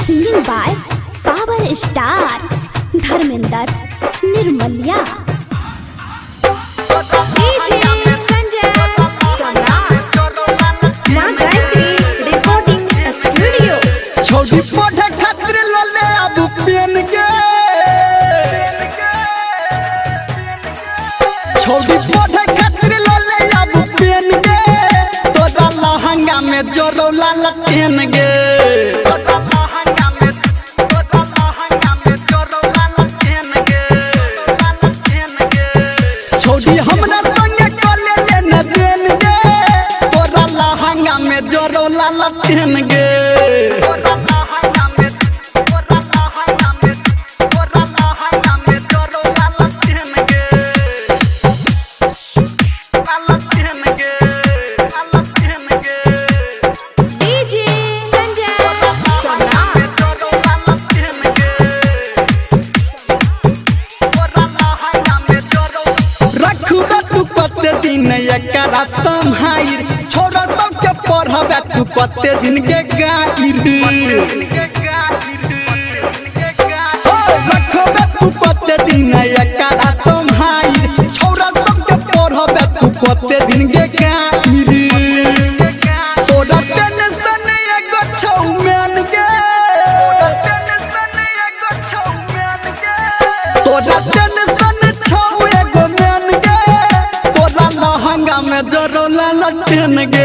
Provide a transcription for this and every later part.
Singing by Power Star Dharmender Nirmalya। छोड़ी पढ़े खातिर लले अब पेन गे, छोड़ी पढ़े खातिर लले अब पेन गे, तोरा लहंगा में जोरो लाल पेन गे, छोड़ी हमरा संगे कले लेने देन गे, तोरा लहंगा में जोरो लाल पेन गे। एकरा संहाइर छोरा सबके पढ़बे तू कते दिन के गाइर, रखबे तू कते दिन एकरा संहाइर छोरा सबके पढ़बे तू कते दिन के गाइर, तोरा टेंशन एगो छौ मेन गे, तोरा टेंशन छौ एगो मेन गे, तोरा लहंगा में जोरो लाल पेन गे।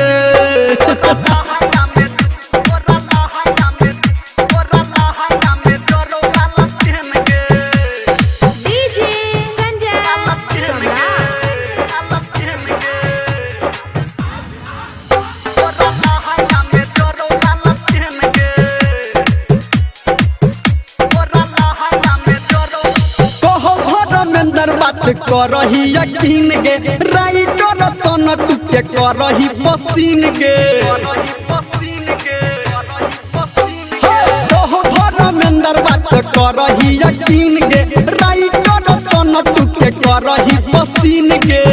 बात करही यकीन गे, राइटर सन टुके करही पसीन गे, धर्मेंद्र बात करही यकीन गे, राइटर सन टुके करही पसीन गे,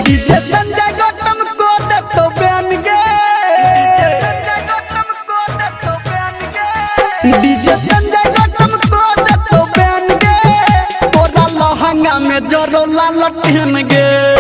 डीजे संजय गौतम को दे तो बैन गे, डीजे संजय गौतम को दे तो बैन गे, लहंगा में जोरो लाल पेन गे।